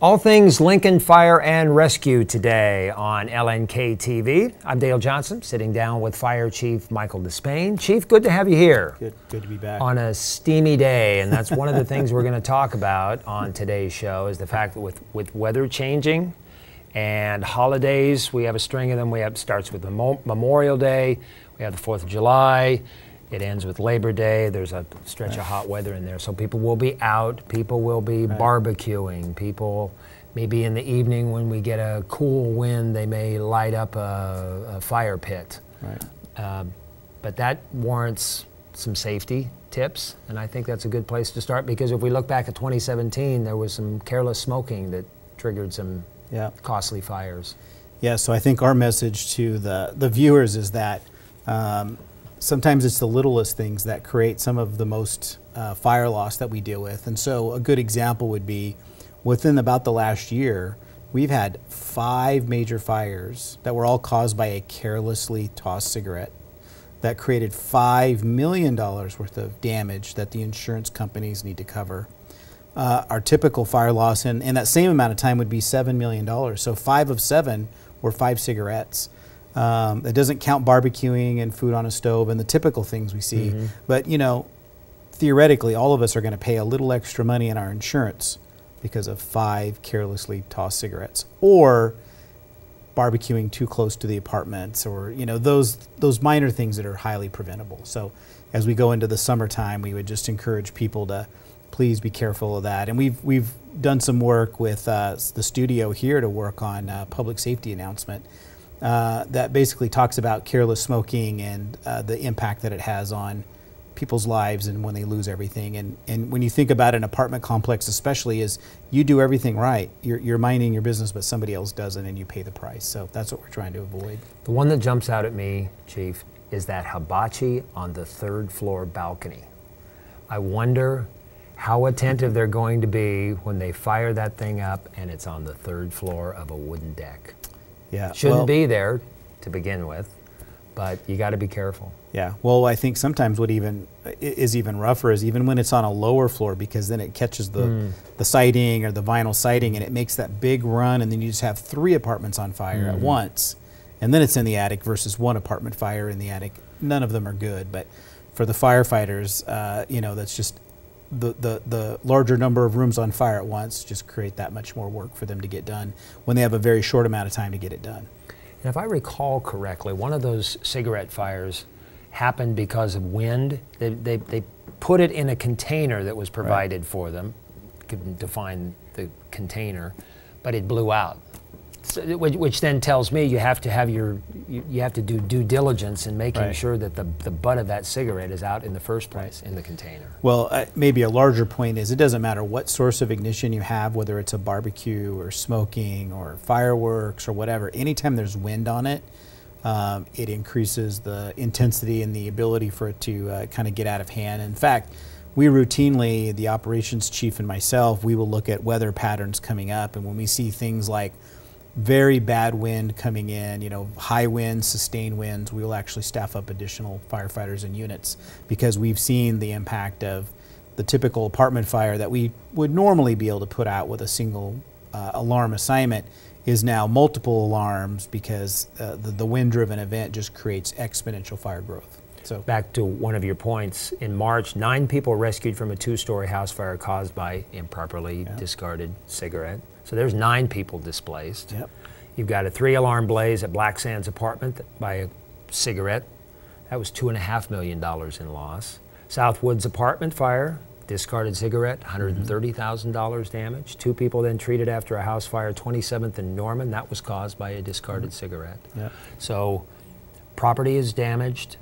All things Lincoln Fire and Rescue today on LNK TV. I'm Dale Johnson, sitting down with Fire Chief Michael Despain. Chief, good to have you here. Good to be back. On a steamy day, and that's one of the things we're going to talk about on today's show is the fact that with weather changing and holidays, we have a string of them. Starts with Memorial Day, we have the 4th of July, it ends with Labor Day. There's a stretch of hot weather in there. So people will be out, people will be barbecuing, people maybe in the evening when we get a cool wind, they may light up a fire pit. Right. But that warrants some safety tips, and I think that's a good place to start, because if we look back at 2017, there was some careless smoking that triggered some costly fires. Yeah, so I think our message to the viewers is that sometimes it's the littlest things that create some of the most fire loss that we deal with. And so a good example would be within about the last year, we've had 5 major fires that were all caused by a carelessly tossed cigarette that created $5 million worth of damage that the insurance companies need to cover. Our typical fire loss in that same amount of time would be $7 million. So 5 of 7 were 5 cigarettes. It doesn't count barbecuing and food on a stove and the typical things we see. But, you know, theoretically, all of us are going to pay a little extra money in our insurance because of 5 carelessly tossed cigarettes, or barbecuing too close to the apartments, or, you know, those minor things that are highly preventable. So as we go into the summertime, we would just encourage people to please be careful of that. And we've done some work with the studio here to work on public safety announcement that basically talks about careless smoking and the impact that it has on people's lives and when they lose everything. And when you think about an apartment complex especially, is you do everything right. You're minding your business, but somebody else doesn't, and you pay the price. So that's what we're trying to avoid. The one that jumps out at me, Chief, is that hibachi on the 3rd floor balcony. I wonder how attentive they're going to be when they fire that thing up and it's on the 3rd floor of a wooden deck. Yeah, shouldn't be there to begin with, but you got to be careful. Yeah, well, I think sometimes what is even rougher is even when it's on a lower floor, because then it catches the siding or the vinyl siding and it makes that big run, and then you just have 3 apartments on fire at once, and then it's in the attic versus 1 apartment fire in the attic. None of them are good, but for the firefighters, you know, that's just the larger number of rooms on fire at once just create that much more work for them to get done when they have a very short amount of time to get it done. And if I recall correctly, one of those cigarette fires happened because of wind. They put it in a container that was provided for them, couldn't define the container, but it blew out. So, which then tells me you have to have you have to do due diligence in making sure that the butt of that cigarette is out in the first place in the container. Well, maybe a larger point is it doesn't matter what source of ignition you have, whether it's a barbecue or smoking or fireworks or whatever. Anytime there's wind on it, it increases the intensity and the ability for it to kind of get out of hand. In fact, we routinely, the operations chief and myself, we will look at weather patterns coming up, and when we see things like very bad wind coming in, you know, high winds, sustained winds, we will actually staff up additional firefighters and units, because we've seen the impact of the typical apartment fire that we would normally be able to put out with a single alarm assignment is now multiple alarms, because the wind-driven event just creates exponential fire growth. So back to one of your points, in March, 9 people rescued from a 2-story house fire caused by improperly discarded cigarette. So there's 9 people displaced. Yep. You've got a 3-alarm blaze at Black Sands apartment by a cigarette. That was $2.5 million in loss. Southwoods apartment fire, discarded cigarette, $130,000 damage. 2 people then treated after a house fire, 27th and Norman. That was caused by a discarded cigarette. Yep. So property is damaged.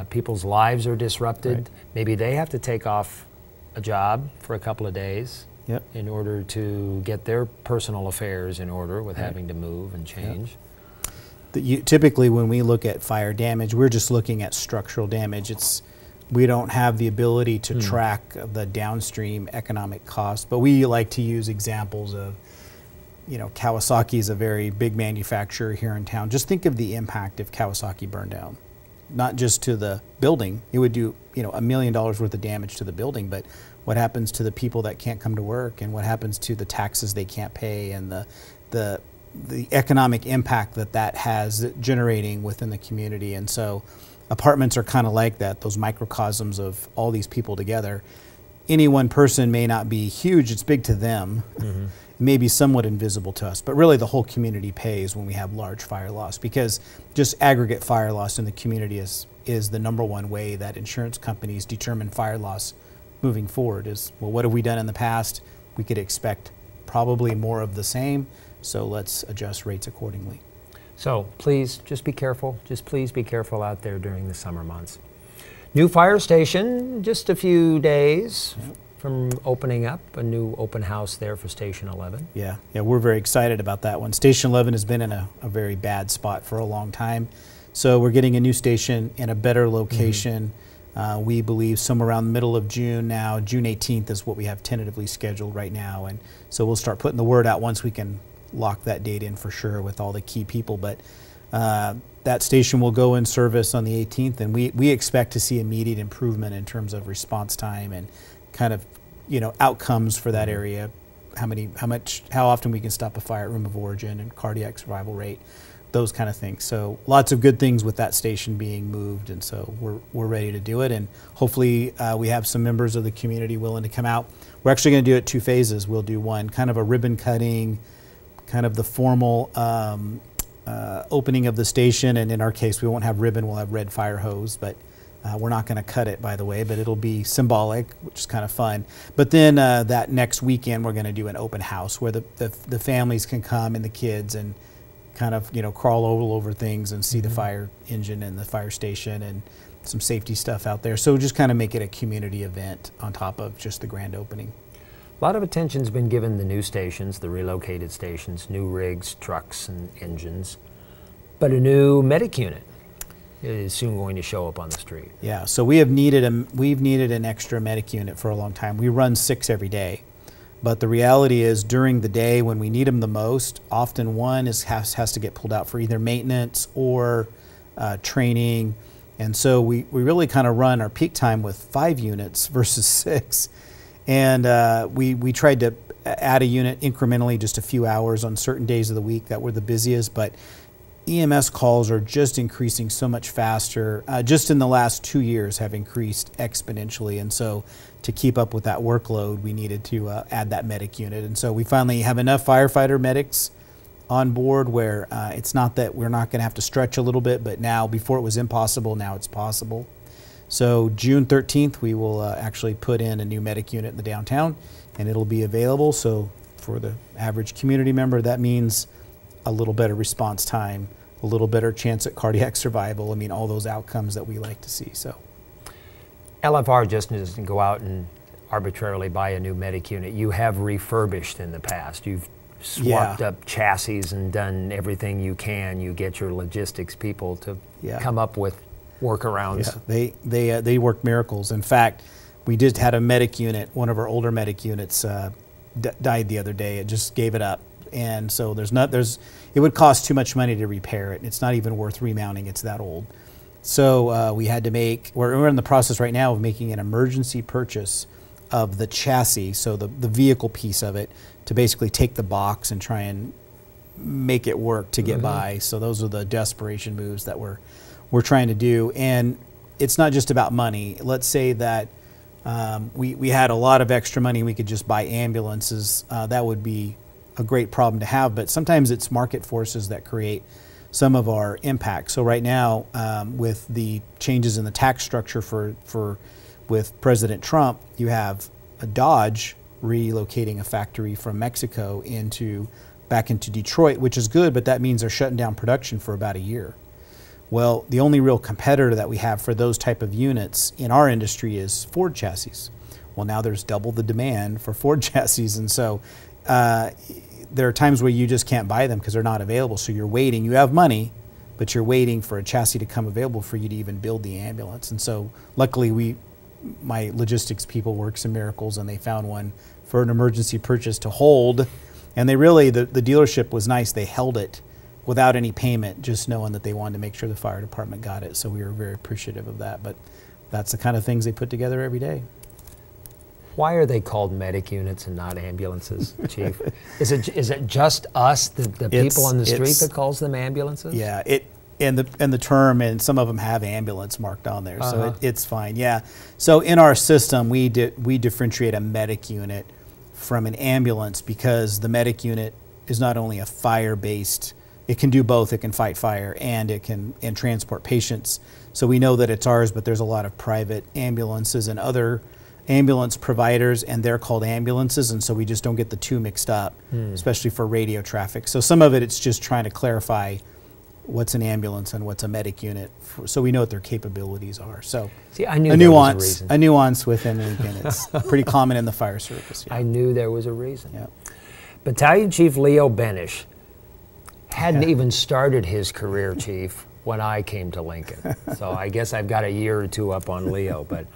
People's lives are disrupted. Maybe they have to take off a job for a couple of days in order to get their personal affairs in order with having to move and change. Typically when we look at fire damage, we're just looking at structural damage. We don't have the ability to track the downstream economic cost, but we like to use examples of, you know, Kawasaki is a very big manufacturer here in town. Just think of the impact if Kawasaki burned down. Not just to the building, it would do, you know, $1 million worth of damage to the building, but what happens to the people that can't come to work, and what happens to the taxes they can't pay, and the economic impact that has generating within the community. And so apartments are kind of like that, those microcosms of all these people together. Any one person may not be huge, it's big to them. Mm-hmm. It may be somewhat invisible to us, but really the whole community pays when we have large fire loss, because just aggregate fire loss in the community is the number one way that insurance companies determine fire loss moving forward. Is, well, what have we done in the past? We could expect probably more of the same, so let's adjust rates accordingly. So please just be careful. Just please be careful out there during the summer months. New fire station, just a few days from opening up, a new open house there for Station 11. Yeah, we're very excited about that one. Station 11 has been in a very bad spot for a long time. So we're getting a new station in a better location. Mm-hmm. We believe somewhere around the middle of June now. June 18th is what we have tentatively scheduled right now. And so we'll start putting the word out once we can lock that date in for sure with all the key people. But that station will go in service on the 18th, and we expect to see immediate improvement in terms of response time and kind of, outcomes for that area. How often we can stop a fire at room of origin and cardiac survival rate, those kind of things. So lots of good things with that station being moved, and so we're ready to do it. And hopefully we have some members of the community willing to come out. We're actually going to do it 2 phases. We'll do one kind of a ribbon cutting, kind of the formal opening of the station, and in our case we won't have ribbon, we'll have red fire hose, but we're not going to cut it, by the way, but it'll be symbolic, which is kind of fun. But then that next weekend we're going to do an open house where the families can come and the kids and kind of crawl all over things and see the fire engine and the fire station and some safety stuff out there. So just kind of make it a community event on top of just the grand opening. A lot of attention's been given the new stations, the relocated stations, new rigs, trucks, and engines, but a new medic unit is soon going to show up on the street. Yeah, so we've needed an extra medic unit for a long time. We run 6 every day, but the reality is during the day when we need them the most, often one has to get pulled out for either maintenance or training, and so we really kind of run our peak time with 5 units versus 6. And we tried to add a unit incrementally, just a few hours on certain days of the week that were the busiest, but EMS calls are just increasing so much faster. Just in the last 2 years have increased exponentially, and so to keep up with that workload, we needed to add that medic unit. And so we finally have enough firefighter medics on board where it's not that we're not going to have to stretch a little bit, but now, before it was impossible, now it's possible. So June 13th, we will actually put in a new medic unit in the downtown, and it'll be available. So for the average community member, that means a little better response time, a little better chance at cardiac survival. I mean, all those outcomes that we like to see. So LFR just doesn't go out and arbitrarily buy a new medic unit. You have refurbished in the past. You've swapped up chassis and done everything you can. You get your logistics people to come up with workarounds. Yeah, they work miracles. In fact, we just had a medic unit, one of our older medic units died the other day. It just gave it up. And so it would cost too much money to repair it. It's not even worth remounting. It's that old. So we had to we're in the process right now of making an emergency purchase of the chassis, so the vehicle piece of it, to basically take the box and try and make it work to get by. So those are the desperation moves that we're trying to do. And it's not just about money. Let's say that we had a lot of extra money, we could just buy ambulances. That would be a great problem to have, but sometimes it's market forces that create some of our impact. So right now, with the changes in the tax structure with President Trump, you have a Dodge relocating a factory from Mexico back into Detroit, which is good, but that means they're shutting down production for about a year. Well, the only real competitor that we have for those type of units in our industry is Ford chassis. Well, now there's double the demand for Ford chassis, and so there are times where you just can't buy them because they're not available. So you're waiting. You have money, but you're waiting for a chassis to come available for you to even build the ambulance. And so luckily my logistics people work some miracles, and they found one for an emergency purchase to hold. And the dealership was nice. They held it without any payment, just knowing that they wanted to make sure the fire department got it. So we were very appreciative of that. But that's the kind of things they put together every day. Why are they called medic units and not ambulances, Chief? Is it just us, the people on the street, that calls them ambulances? Yeah, and the term, and some of them have ambulance marked on there, so it's fine. Yeah. So in our system, we differentiate a medic unit from an ambulance because the medic unit is not only a fire-based. It can do both. It can fight fire and it can transport patients. So we know that it's ours, but there's a lot of private ambulances and other ambulance providers, and they're called ambulances, and so we just don't get the two mixed up, especially for radio traffic. So some of it's just trying to clarify what's an ambulance and what's a medic unit, so we know what their capabilities are. So see, I knew a there was a reason. A nuance within Lincoln. It's pretty common in the fire service. Yeah. I knew there was a reason. Yeah. Battalion Chief Leo Benish hadn't even started his career, Chief, when I came to Lincoln. So I guess I've got a year or two up on Leo, but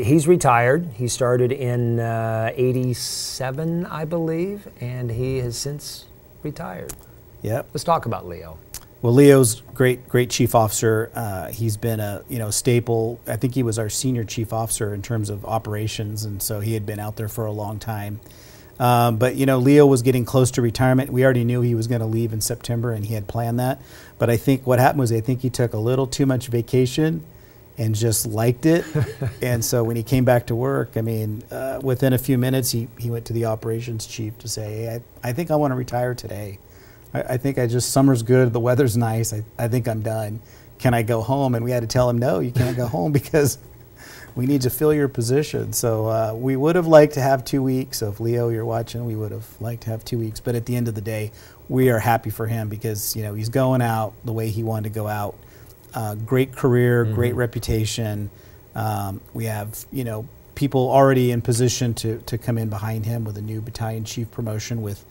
he's retired. He started in '87, I believe, and he has since retired. Yep. Let's talk about Leo. Well, Leo's great chief officer. He's been a staple. I think he was our senior chief officer in terms of operations, and so he had been out there for a long time. But Leo was getting close to retirement. We already knew he was going to leave in September, and he had planned that. But I think what happened was I think he took a little too much vacation and just liked it. And so when he came back to work, I mean, within a few minutes, he went to the operations chief to say, hey, I think I want to retire today. I think summer's good, the weather's nice, I think I'm done. Can I go home? And we had to tell him, no, you can't go home because we need to fill your position. So we would have liked to have 2 weeks. So if Leo, you're watching, we would have liked to have 2 weeks. But at the end of the day, we are happy for him because he's going out the way he wanted to go out. Great career, great reputation. We have people already in position to come in behind him with a new battalion chief promotion with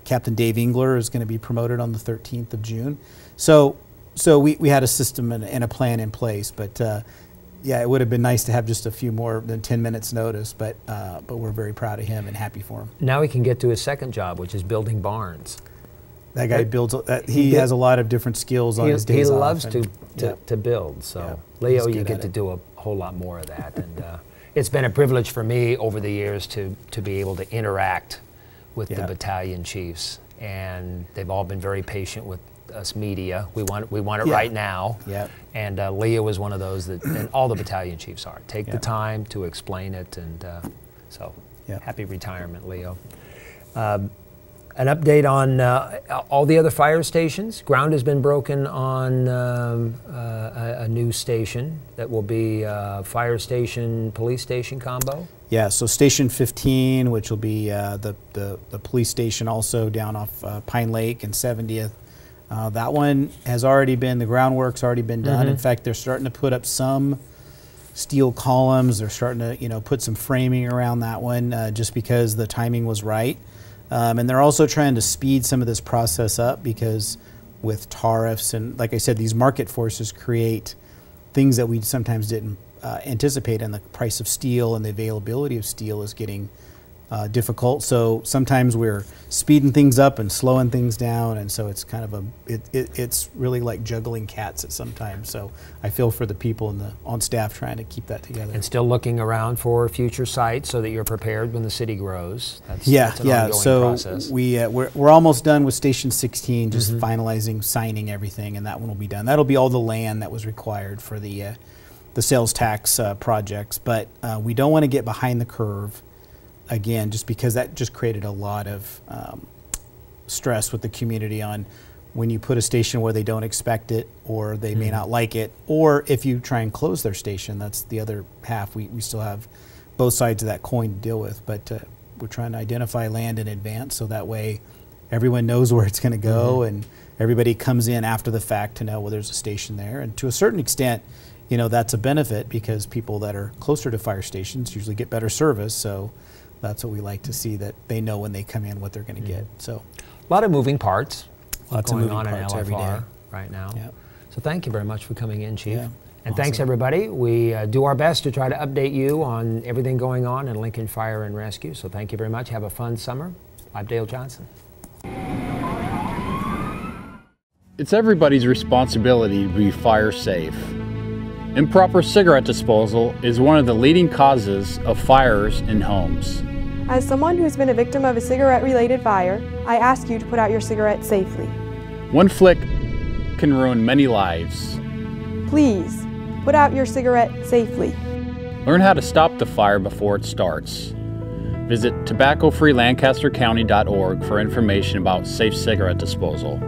Captain Dave Engler is going to be promoted on the 13th of June. So we had a system and a plan in place, but yeah, it would have been nice to have just a few more than 10 minutes notice, but we're very proud of him and happy for him. Now he can get to his second job, which is building barns. That guy builds. He has a lot of different skills on his days off. He loves to build. So yeah, Leo, you get to do a whole lot more of that, and it's been a privilege for me over the years to be able to interact with the battalion chiefs, and they've all been very patient with us media. We want it right now. Yep. And Leo is one of those that, and all the battalion chiefs are. Take the time to explain it, and so happy retirement, Leo. An update on all the other fire stations. Ground has been broken on a new station that will be fire station, police station combo. Yeah, so Station 15, which will be the police station also down off Pine Lake and 70th. That one has already been, the groundwork's already been done. In fact, they're starting to put up some steel columns. They're starting to put some framing around that one just because the timing was right. And they're also trying to speed some of this process up because with tariffs and, like I said, these market forces create things that we sometimes didn't anticipate, and the price of steel and the availability of steel is getting difficult. So sometimes we're speeding things up and slowing things down, and so it's kind of it's really like juggling cats at sometimes. So I feel for the people on staff trying to keep that together. And still looking around for future sites so that you're prepared when the city grows. That's an ongoing so process. We're almost done with Station 16, just finalizing, signing everything, and that one will be done. That'll be all the land that was required for the sales tax projects, but we don't want to get behind the curve again, just because that just created a lot of stress with the community on when you put a station where they don't expect it, or they may not like it, or if you try and close their station. That's the other half. We still have both sides of that coin to deal with, but we're trying to identify land in advance so that way everyone knows where it's going to go, and everybody comes in after the fact to know, well, there's a station there. And to a certain extent, that's a benefit because people that are closer to fire stations usually get better service. So that's what we like to see, that they know when they come in what they're going to get. So a lot of moving parts. Lots going of moving on parts in LFR every day right now. Yep. So thank you very much for coming in, Chief. Yeah, and thanks, everybody. We do our best to try to update you on everything going on in Lincoln Fire and Rescue. So thank you very much. Have a fun summer. I'm Dale Johnson. It's everybody's responsibility to be fire safe. Improper cigarette disposal is one of the leading causes of fires in homes. As someone who's been a victim of a cigarette-related fire, I ask you to put out your cigarette safely. One flick can ruin many lives. Please, put out your cigarette safely. Learn how to stop the fire before it starts. Visit tobaccofreelancastercounty.org for information about safe cigarette disposal.